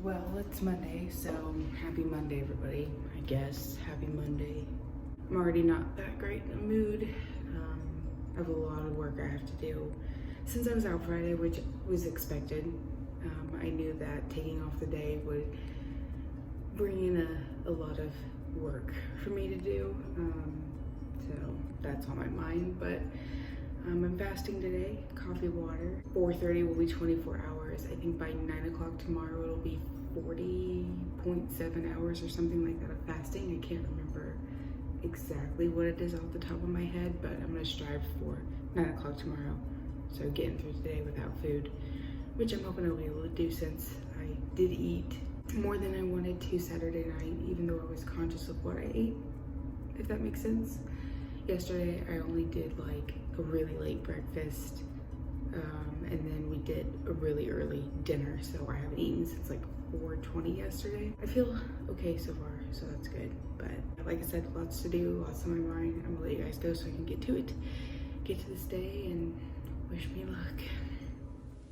Well, it's Monday, so happy Monday, everybody. I guess happy Monday. I'm already not that great in the mood. I have a lot of work I have to do. Since I was out Friday, which was expected, I knew that taking off the day would bring in a lot of work for me to do. So that's on my mind, but I'm fasting today, coffee, water. 4:30 will be 24 hours. I think by 9 o'clock tomorrow it'll be 40.7 hours or something like that of fasting. I can't remember exactly what it is off the top of my head, but I'm gonna strive for 9 o'clock tomorrow. So getting through today without food, which I'm hoping I'll be able to do since I did eat more than I wanted to Saturday night, even though I was conscious of what I ate, if that makes sense. Yesterday, I only did like a really late breakfast, and then we did a really early dinner, so I haven't eaten since like 4:20 yesterday. I feel okay so far, so that's good. But like I said, lots to do, lots on my mind. I'm gonna let you guys go so I can get to it, get to this day, and wish me luck.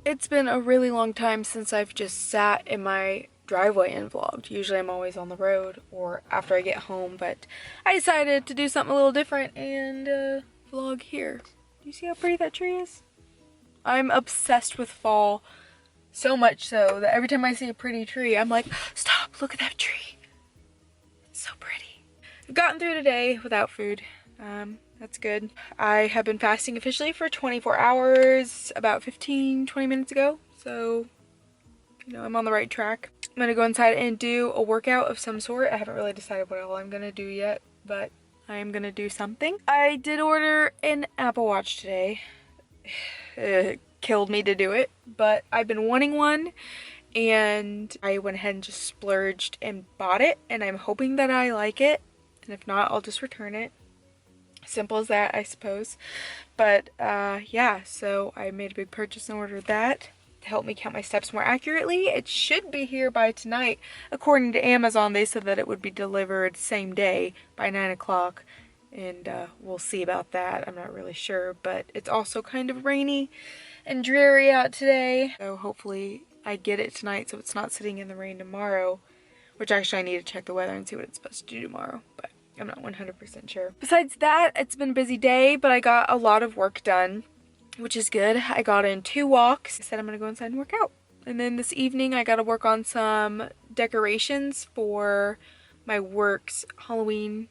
It's been a really long time since I've just sat in my driveway and vlogged. Usually I'm always on the road or after I get home, but I decided to do something a little different and vlog here. Do you see how pretty that tree is? I'm obsessed with fall, so much so that every time I see a pretty tree, I'm like, stop, look at that tree. It's so pretty. I've gotten through today without food. That's good. I have been fasting officially for 24 hours about 15-20 minutes ago, so you know I'm on the right track. I'm gonna go inside and do a workout of some sort. I haven't really decided what all I'm gonna do yet, but I am gonna do something. I did order an Apple Watch today. It killed me to do it, but I've been wanting one and I went ahead and just splurged and bought it, and I'm hoping that I like it, and if not, I'll just return it. Simple as that, I suppose. But yeah, so I made a big purchase and ordered that to help me count my steps more accurately. It should be here by tonight. According to Amazon, they said that it would be delivered same day by 9 o'clock. And we'll see about that. I'm not really sure, but it's also kind of rainy and dreary out today. So hopefully I get it tonight so it's not sitting in the rain tomorrow. Which actually I need to check the weather and see what it's supposed to do tomorrow. But I'm not 100% sure. Besides that, it's been a busy day, but I got a lot of work done, which is good. I got in 2 walks. I said I'm gonna go inside and work out. And then this evening I gotta work on some decorations for my work's Halloween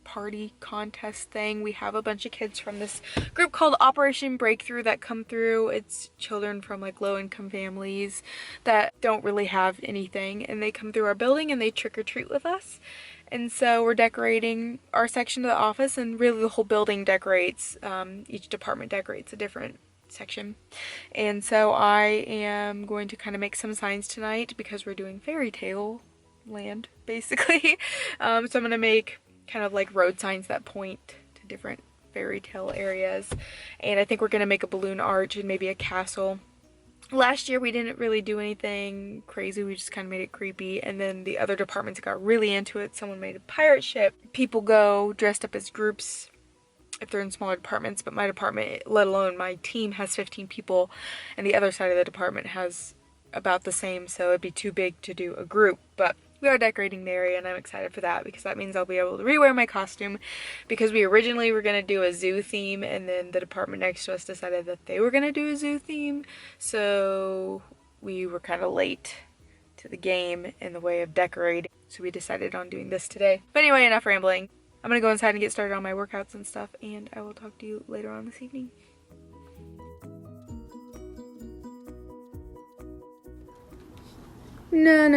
party contest thing. We have a bunch of kids from this group called Operation Breakthrough that come through. It's children from like low-income families that don't really have anything, and they come through our building and they trick-or-treat with us. And so we're decorating our section of the office, and really the whole building decorates. Each department decorates a different section. And so I am going to kind of make some signs tonight because we're doing fairy tale land, basically. So I'm going to make kind of like road signs that point to different fairy tale areas. And I think we're going to make a balloon arch and maybe a castle. Last year we didn't really do anything crazy, we just kind of made it creepy, and then the other departments got really into it. Someone made a pirate ship. People go dressed up as groups if they're in smaller departments, but my department, let alone my team, has 15 people, and the other side of the department has about the same, so it'd be too big to do a group. But we are decorating the area, and I'm excited for that because that means I'll be able to rewear my costume, because we originally were going to do a zoo theme, and then the department next to us decided that they were going to do a zoo theme, so we were kind of late to the game in the way of decorating, so we decided on doing this today. But anyway, enough rambling. I'm going to go inside and get started on my workouts and stuff, and I will talk to you later on this evening. No.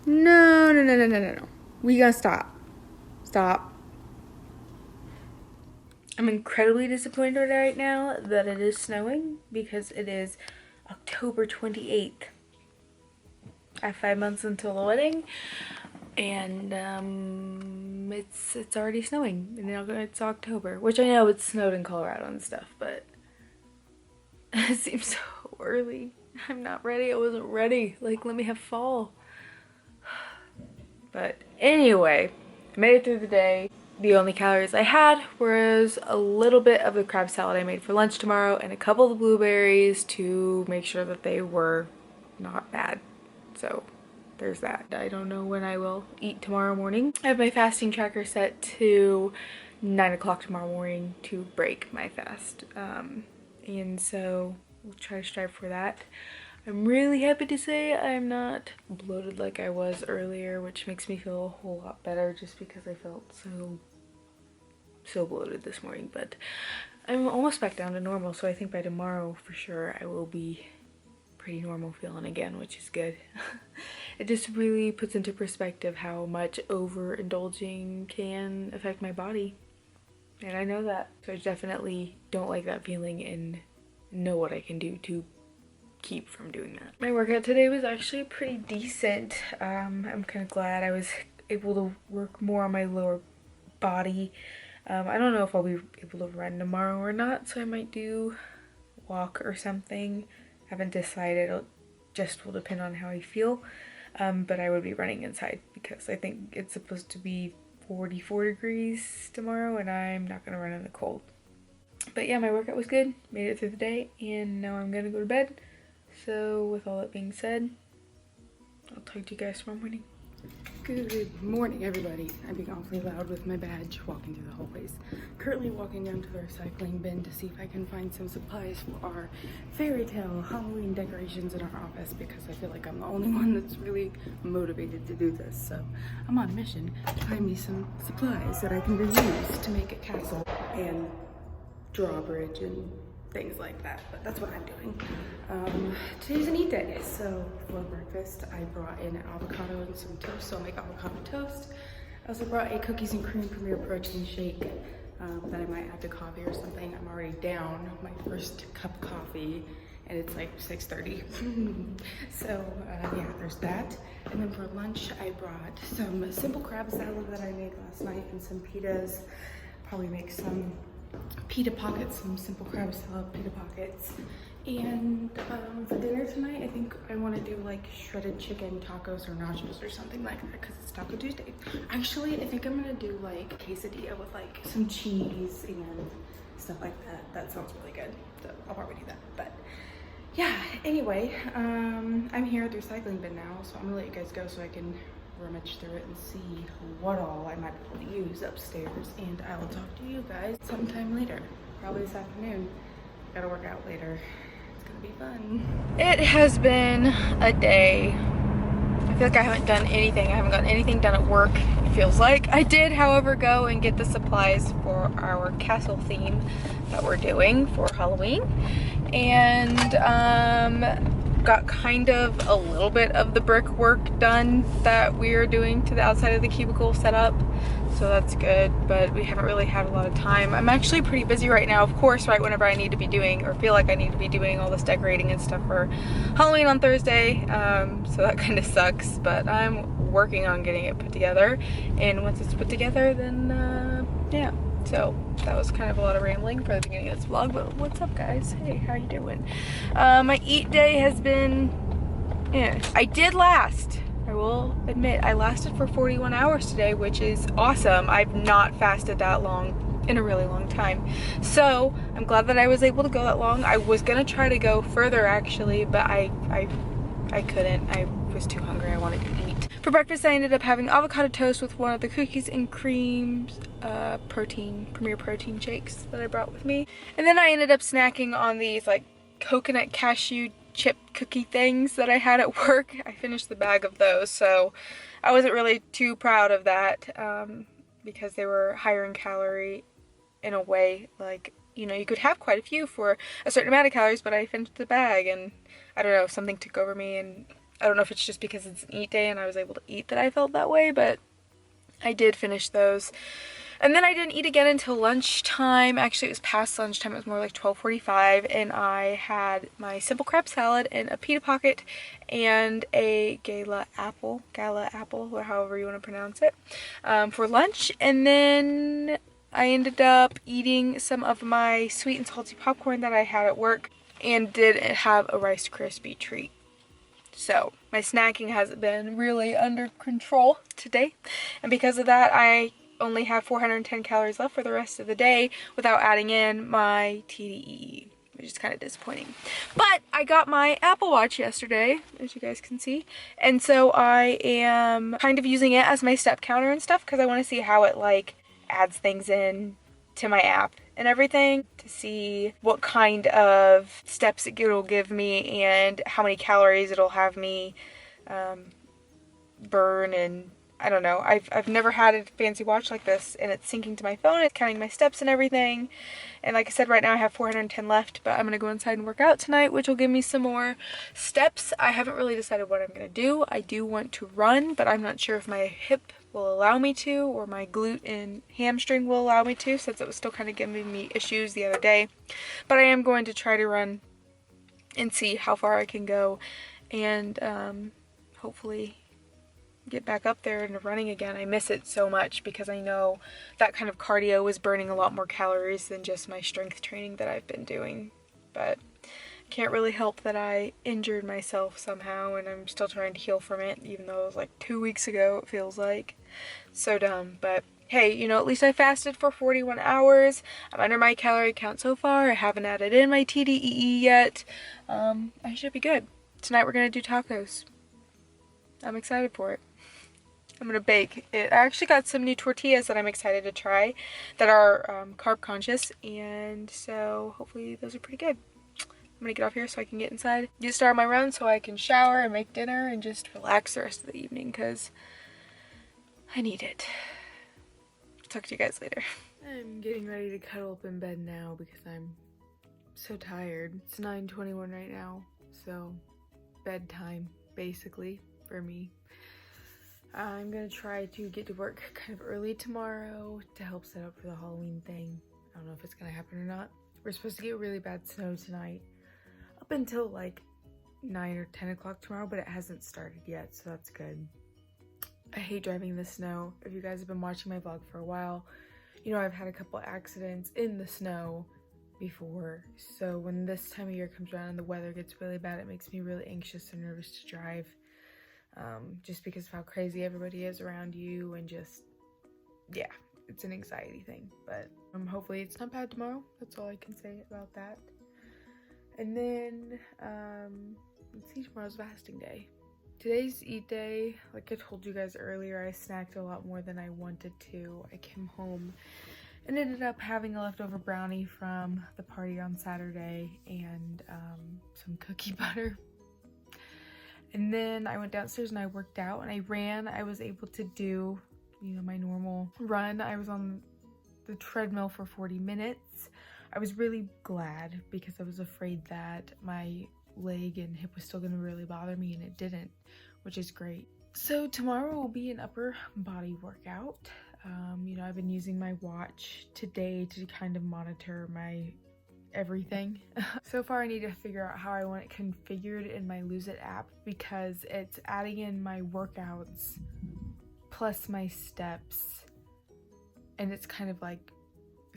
No. We gotta stop. Stop. I'm incredibly disappointed right now that it is snowing because it is October 28th. I have 5 months until the wedding, and it's already snowing, and it's October, which I know it's snowed in Colorado and stuff, but it seems so early. I'm not ready. I wasn't ready. Like, let me have fall. But anyway, I made it through the day. the only calories I had was a little bit of the crab salad I made for lunch tomorrow and a couple of the blueberries to make sure that they were not bad. So there's that. I don't know when I will eat tomorrow morning. I have my fasting tracker set to 9 o'clock tomorrow morning to break my fast. And so we'll try to strive for that. I'm really happy to say I'm not bloated like I was earlier, which makes me feel a whole lot better just because I felt so bloated this morning. But I'm almost back down to normal, so I think by tomorrow for sure I will be pretty normal feeling again, which is good. It just really puts into perspective how much overindulging can affect my body. And I know that. So I definitely don't like that feeling and know what I can do to keep from doing that. My workout today was actually pretty decent. I'm kind of glad I was able to work more on my lower body. I don't know if I'll be able to run tomorrow or not, so I might do walk or something. Haven't decided. It just will depend on how I feel. But I would be running inside because I think it's supposed to be 44 degrees tomorrow and I'm not gonna run in the cold. But yeah, my workout was good. Made it through the day and now I'm gonna go to bed. So with all that being said, I'll talk to you guys tomorrow morning. Good morning, everybody. I'm being awfully loud with my badge walking through the hallways. Currently walking down to the recycling bin to see if I can find some supplies for our fairy tale Halloween decorations in our office because I feel like I'm the only one that's really motivated to do this. So I'm on a mission to find me some supplies that I can reuse to make a castle and drawbridge and things like that, but that's what I'm doing. Today's an eat day, so for breakfast I brought in an avocado and some toast, so I'll make avocado toast. I also brought a cookies and cream Premier protein shake that I might add to coffee or something. I'm already down my first cup of coffee and it's like 6:30. So yeah, there's that. And then for lunch I brought some simple crab salad that I made last night and some pitas. Probably make some pita pockets, some simple crab salad pita pockets. And for dinner tonight, I think I want to do like shredded chicken tacos or nachos or something like that because it's Taco Tuesday. Actually, I think I'm gonna do like quesadilla with like some cheese and stuff like that. That sounds really good. So I'll probably do that. But yeah, anyway, I'm here at the recycling bin now, so I'm gonna let you guys go so I can rummage through it and see what all I might be able to use upstairs, and I will talk to you guys sometime later, probably this afternoon. Gotta work out later. It's gonna be fun. It has been a day. I feel like I haven't done anything. I haven't gotten anything done at work, it feels like. I did, however, go and get the supplies for our castle theme that we're doing for Halloween, and got kind of a little bit of the brickwork done that we're doing to the outside of the cubicle setup, so that's good, but we haven't really had a lot of time. I'm actually pretty busy right now, of course, right whenever I need to be doing or feel like I need to be doing all this decorating and stuff for Halloween on Thursday, so that kind of sucks, but I'm working on getting it put together, and once it's put together, then yeah. So that was kind of a lot of rambling for the beginning of this vlog, but what's up, guys? Hey, how you doing? My eat day has been, yeah, I did last. I will admit, I lasted for 41 hours today, which is awesome. I've not fasted that long in a really long time. So I'm glad that I was able to go that long. I was gonna try to go further actually, but I couldn't. I was too hungry. I wanted to eat. For breakfast, I ended up having avocado toast with one of the cookies and creams, Premier protein shakes that I brought with me. And then I ended up snacking on these like coconut cashew chip cookie things that I had at work. I finished the bag of those, so I wasn't really too proud of that because they were higher in calorie in a way. Like, you know, you could have quite a few for a certain amount of calories, but I finished the bag and I don't know, something took over me, and I don't know if it's just because it's an eat day and I was able to eat that I felt that way, but I did finish those. And then I didn't eat again until lunchtime. Actually, it was past lunchtime. It was more like 12:45, and I had my simple crab salad and a pita pocket and a gala apple, or however you want to pronounce it, for lunch. And then I ended up eating some of my sweet and salty popcorn that I had at work and did have a Rice Krispie treat. So my snacking hasn't been really under control today, and because of that I only have 410 calories left for the rest of the day without adding in my TDEE, which is kind of disappointing. But I got my Apple Watch yesterday, as you guys can see, and so I am kind of using it as my step counter and stuff because I want to see how it like adds things in to my app and everything, to see what kind of steps it'll give me and how many calories it'll have me burn. And I don't know, I've never had a fancy watch like this, and it's syncing to my phone, it's counting my steps and everything. And like I said, right now I have 410 left, but I'm gonna go inside and work out tonight, which will give me some more steps. I haven't really decided what I'm gonna do. I do want to run, but I'm not sure if my hip will allow me to, or my glute and hamstring will allow me to, since it was still kind of giving me issues the other day. But I am going to try to run and see how far I can go, and hopefully get back up there and running again. I miss it so much because I know that kind of cardio is burning a lot more calories than just my strength training that I've been doing. But can't really help that I injured myself somehow, and I'm still trying to heal from it, even though it was like 2 weeks ago, it feels like. So dumb. But hey, you know, at least I fasted for 41 hours. I'm under my calorie count so far. I haven't added in my TDEE yet. I should be good. Tonight we're gonna do tacos. I'm excited for it. I'm gonna bake it. I actually got some new tortillas that I'm excited to try that are carb conscious, and so hopefully those are pretty good. I'm gonna get off here so I can get inside, get started on my run so I can shower and make dinner and just relax the rest of the evening because I need it. Talk to you guys later. I'm getting ready to cuddle up in bed now because I'm so tired. It's 9:21 right now, so bedtime basically for me. I'm gonna try to get to work kind of early tomorrow to help set up for the Halloween thing. I don't know if it's gonna happen or not. We're supposed to get really bad snow tonight, up until like 9 or 10 o'clock tomorrow, but it hasn't started yet, so that's good. I hate driving in the snow. If you guys have been watching my vlog for a while, you know I've had a couple accidents in the snow before, so when this time of year comes around and the weather gets really bad, it makes me really anxious and nervous to drive. Just because of how crazy everybody is around you, and just, yeah, it's an anxiety thing. But hopefully it's not bad tomorrow. That's all I can say about that. And then, let's see, tomorrow's fasting day. Today's eat day. Like I told you guys earlier, I snacked a lot more than I wanted to. I came home and ended up having a leftover brownie from the party on Saturday, and some cookie butter. And then I went downstairs and I worked out and I ran. I was able to do, you know, my normal run. I was on the treadmill for 40 minutes. I was really glad because I was afraid that my leg and hip was still gonna really bother me, and it didn't, which is great. So tomorrow will be an upper body workout. You know, I've been using my watch today to kind of monitor my everything. So far I need to figure out how I want it configured in my Lose It app, because it's adding in my workouts plus my steps, and it's kind of like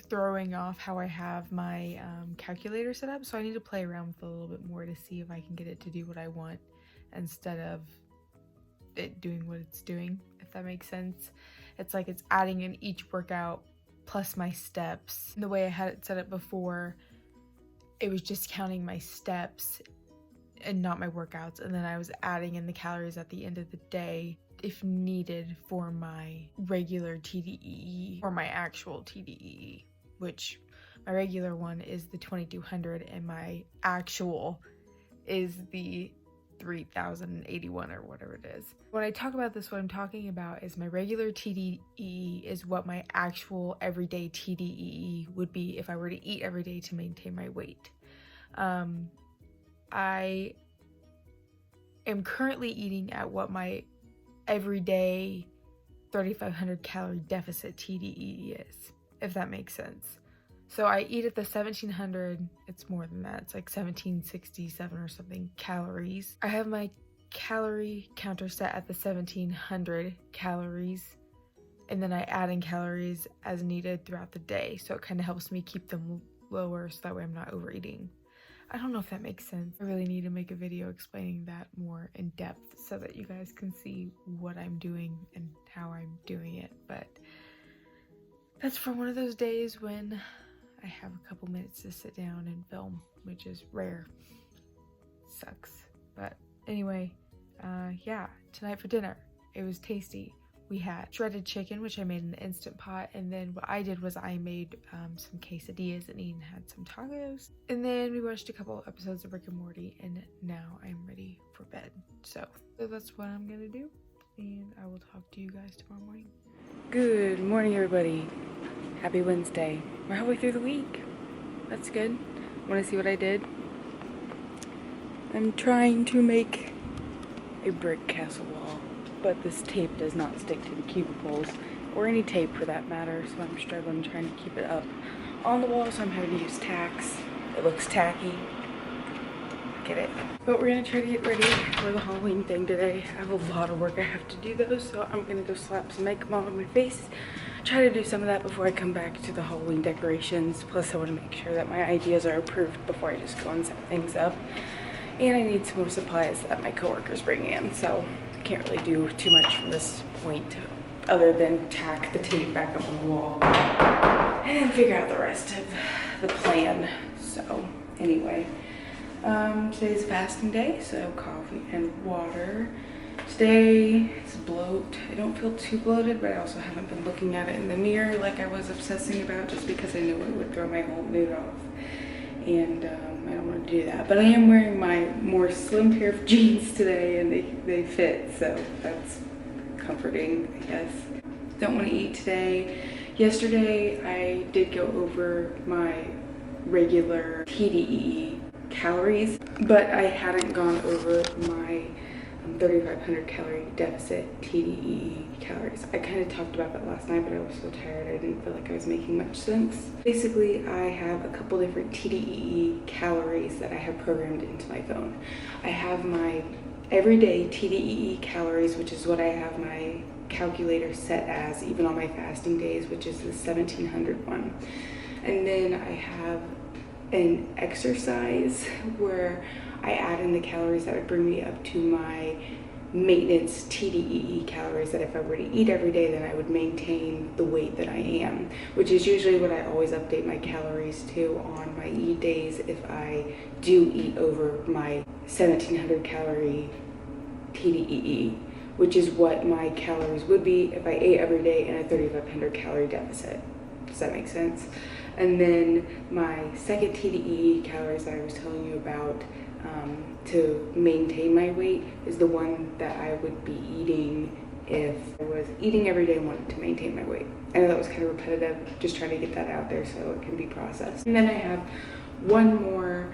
throwing off how I have my calculator set up. So I need to play around with it a little bit more to see if I can get it to do what I want instead of it doing what it's doing, if that makes sense. It's like it's adding in each workout plus my steps. And the way I had it set up before, it was just counting my steps and not my workouts, and then I was adding in the calories at the end of the day if needed for my regular TDEE or my actual TDEE, which my regular one is the 2200 and my actual is the 3081 or whatever it is. When I talk about this, what I'm talking about is my regular TDEE is what my actual everyday TDEE would be if I were to eat every day to maintain my weight. I am currently eating at what my everyday 3500 calorie deficit TDEE is, if that makes sense. So I eat at the 1700, it's more than that, it's like 1767 or something calories. I have my calorie counter set at the 1700 calories, and then I add in calories as needed throughout the day, so it kind of helps me keep them lower so that way I'm not overeating. I don't know if that makes sense. I really need to make a video explaining that more in depth so that you guys can see what I'm doing and how I'm doing it. But that's for one of those days when I have a couple minutes to sit down and film, which is rare. Sucks. But anyway, yeah, tonight for dinner, it was tasty. We had shredded chicken, which I made in the Instant Pot, and then what I did was I made some quesadillas and even had some tacos. And then we watched a couple episodes of Rick and Morty, and now I'm ready for bed. So that's what I'm gonna do, and I will talk to you guys tomorrow morning. Good morning, everybody. Happy Wednesday. We're halfway through the week. That's good. Want to see what I did? I'm trying to make a brick castle wall, but this tape does not stick to the cubicles, or any tape for that matter, so I'm struggling trying to keep it up on the wall, so I'm having to use tacks. It looks tacky. Get it? But we're gonna try to get ready for the Halloween thing today. I have a lot of work I have to do though, so I'm gonna go slap some makeup on my face, try to do some of that before I come back to the Halloween decorations. Plus I want to make sure that my ideas are approved before I just go and set things up. And I need some more supplies that my coworkers bring in, so I can't really do too much from this point other than tack the tape back up on the wall and figure out the rest of the plan. So anyway, today's fasting day, so coffee and water. Today is bloat. I don't feel too bloated, but I also haven't been looking at it in the mirror like I was obsessing about, just because I knew it would throw my whole mood off. And I don't want to do that. But I am wearing my more slim pair of jeans today, and they fit, so that's comforting, I guess. Don't want to eat today. Yesterday I did go over my regular TDEE calories, but I hadn't gone over my 3,500 calorie deficit TDEE calories. I kind of talked about that last night, but I was so tired I didn't feel like I was making much sense. Basically, I have a couple different TDEE calories that I have programmed into my phone. I have my everyday TDEE calories, which is what I have my calculator set as even on my fasting days, which is the 1,700 one. And then I have an exercise where I add in the calories that would bring me up to my maintenance TDEE calories, that if I were to eat every day, then I would maintain the weight that I am, which is usually what I always update my calories to on my eat days if I do eat over my 1,700 calorie TDEE, which is what my calories would be if I ate every day in a 3,500 calorie deficit. Does that make sense? And then my second TDEE calories that I was telling you about to maintain my weight is the one that I would be eating if I was eating every day and wanted to maintain my weight. I know that was kind of repetitive, just trying to get that out there so it can be processed. And then I have one more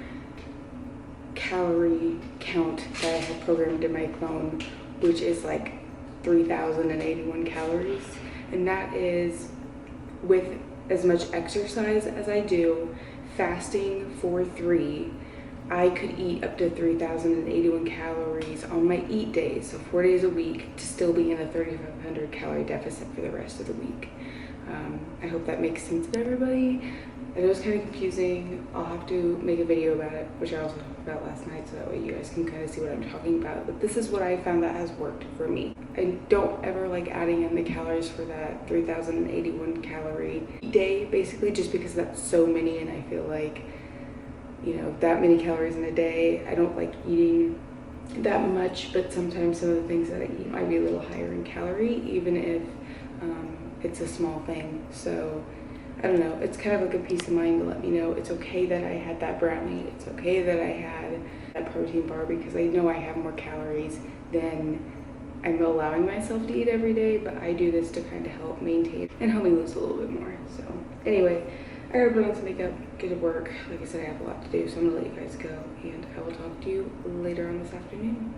calorie count that I have programmed in my phone, which is like 3,081 calories. And that is with as much exercise as I do, fasting for 3, I could eat up to 3,081 calories on my eat days, so 4 days a week, to still be in a 3,500 calorie deficit for the rest of the week. I hope that makes sense to everybody. I know it's kind of confusing. I'll have to make a video about it, which I also talked about last night, so that way you guys can kind of see what I'm talking about. But this is what I found that has worked for me. I don't ever like adding in the calories for that 3,081 calorie day, basically, just because that's so many, and I feel like, you know, that many calories in a day, I don't like eating that much, but sometimes some of the things that I eat might be a little higher in calorie, even if it's a small thing. So I don't know, it's kind of like a peace of mind to let me know it's okay that I had that brownie, it's okay that I had that protein bar, because I know I have more calories than I'm allowing myself to eat every day, but I do this to kind of help maintain and help me lose a little bit more. So anyway, I gotta put on some makeup, get to work. Like I said, I have a lot to do, so I'm gonna let you guys go, and I will talk to you later on this afternoon.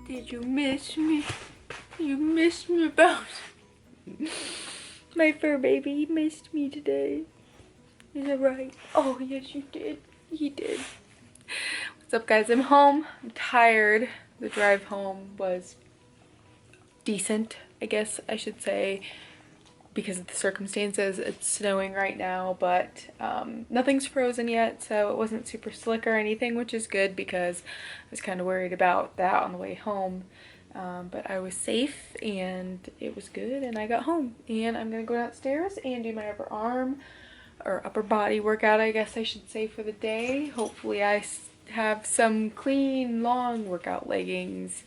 Did you miss me? You missed me about my fur baby. You missed me today. Is that right? Oh, yes, you did. He did. What's up, guys? I'm home. I'm tired. The drive home was decent, I guess I should say. because of the circumstances. It's snowing right now, but nothing's frozen yet, so it wasn't super slick or anything, which is good because I was kind of worried about that on the way home. But I was safe and it was good, and I got home, and I'm gonna go downstairs and do my upper arm or upper body workout, I guess I should say, for the day. Hopefully I have some clean long workout leggings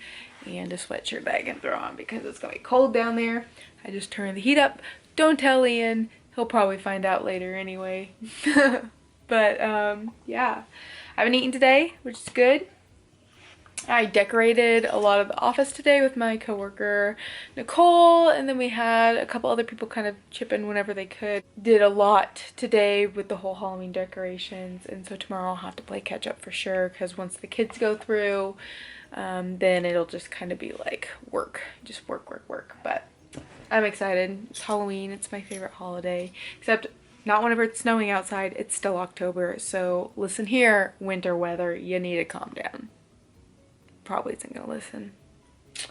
and a sweatshirt that I can throw on because it's gonna be cold down there. I just turned the heat up. Don't tell Ian, he'll probably find out later anyway. But yeah, I haven't eaten today, which is good. I decorated a lot of the office today with my coworker Nicole, and then we had a couple other people kind of chip in whenever they could. Did a lot today with the whole Halloween decorations, and so tomorrow I'll have to play catch up for sure, because once the kids go through, then it'll just kind of be like work, just work. But I'm excited. It's Halloween. It's my favorite holiday, except not whenever it's snowing outside. It's still October, so listen here, winter weather, you need to calm down. Probably isn't gonna listen. I'm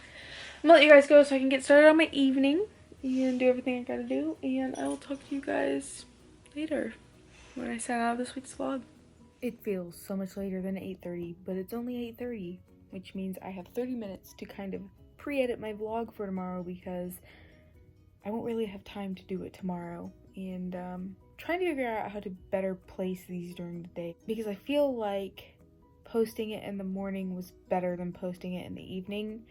gonna let you guys go so I can get started on my evening and do everything I gotta do, and I will talk to you guys later when I sign out of this week's vlog. It feels so much later than 8:30, but it's only 8:30, which means I have 30 minutes to kind of pre-edit my vlog for tomorrow, because I won't really have time to do it tomorrow, and trying to figure out how to better place these during the day, because I feel like posting it in the morning was better than posting it in the evening.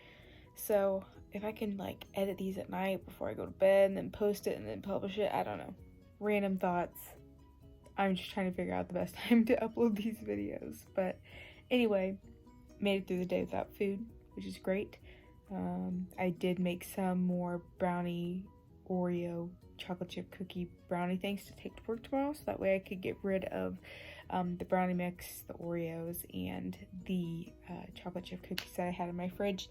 So if I can like edit these at night before I go to bed and then post it and then publish it, I don't know. Random thoughts. I'm just trying to figure out the best time to upload these videos. But anyway, made it through the day without food, which is great. I did make some more brownie Oreo chocolate chip cookie brownie things to take to work tomorrow, so that way I could get rid of the brownie mix, the Oreos, and the chocolate chip cookies that I had in my fridge.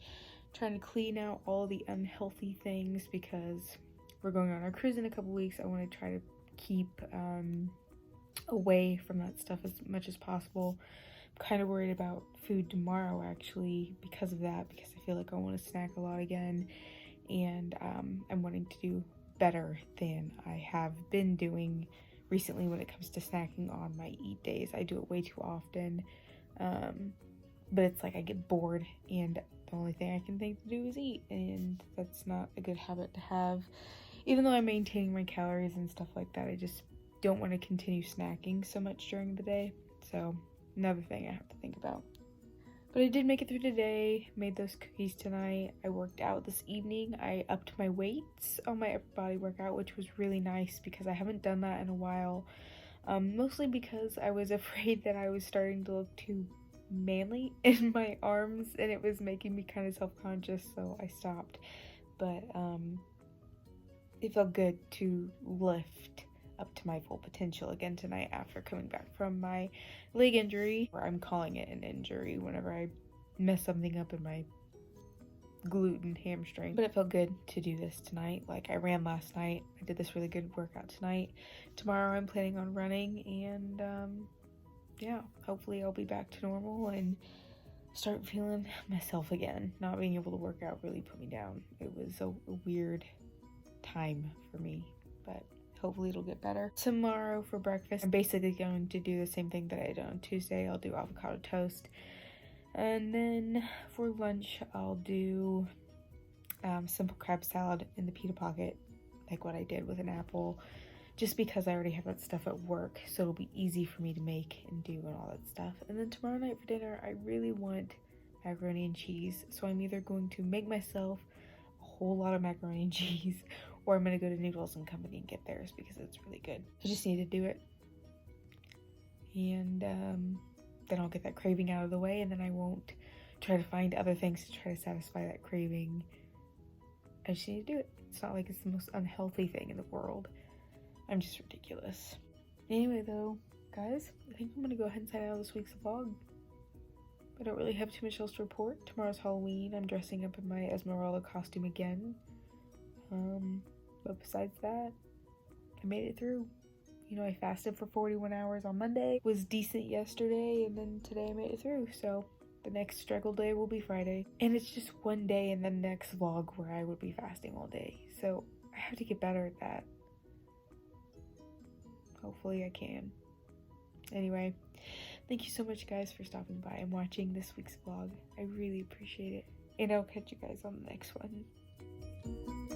Trying to clean out all the unhealthy things because we're going on our cruise in a couple weeks. I want to try to keep away from that stuff as much as possible. I'm kind of worried about food tomorrow actually because of that, because I feel like I want to snack a lot again, and I'm wanting to do better than I have been doing recently when it comes to snacking on my eat days. I do it way too often, but it's like I get bored and the only thing I can think to do is eat, and that's not a good habit to have. Even though I'm maintaining my calories and stuff like that, I just don't want to continue snacking so much during the day. So another thing I have to think about. But I did make it through today, made those cookies tonight. I worked out this evening. I upped my weights on my upper body workout, which was really nice because I haven't done that in a while. Mostly because I was afraid that I was starting to look too manly in my arms, and it was making me kind of self-conscious, so I stopped. But it felt good to lift up to my full potential again tonight after coming back from my leg injury, or I'm calling it an injury whenever I mess something up in my glute and hamstring. But it felt good to do this tonight. Like, I ran last night. I did this really good workout tonight. Tomorrow I'm planning on running, and yeah, hopefully I'll be back to normal and start feeling myself again. Not being able to work out really put me down. It was a weird time for me, but hopefully it'll get better. Tomorrow for breakfast, I'm basically going to do the same thing that I did on Tuesday. I'll do avocado toast. And then for lunch, I'll do simple crab salad in the pita pocket, like what I did with an apple, just because I already have that stuff at work, so it'll be easy for me to make and do and all that stuff. And then tomorrow night for dinner, I really want macaroni and cheese, so I'm either going to make myself a whole lot of macaroni and cheese, or I'm gonna go to Noodles and Company and get theirs because it's really good. I just need to do it, and then I'll get that craving out of the way, and then I won't try to find other things to try to satisfy that craving. I just need to do it. It's not like it's the most unhealthy thing in the world. I'm just ridiculous. Anyway though, guys, I think I'm gonna go ahead and sign out of this week's vlog. I don't really have too much else to report. Tomorrow's Halloween. I'm dressing up in my Esmeralda costume again. But besides that, I made it through. You know, I fasted for 41 hours on Monday, was decent yesterday, and then today I made it through. So the next struggle day will be Friday. And it's just one day in the next vlog where I would be fasting all day. So I have to get better at that. Hopefully I can. Anyway, thank you so much guys for stopping by and watching this week's vlog. I really appreciate it. And I'll catch you guys on the next one.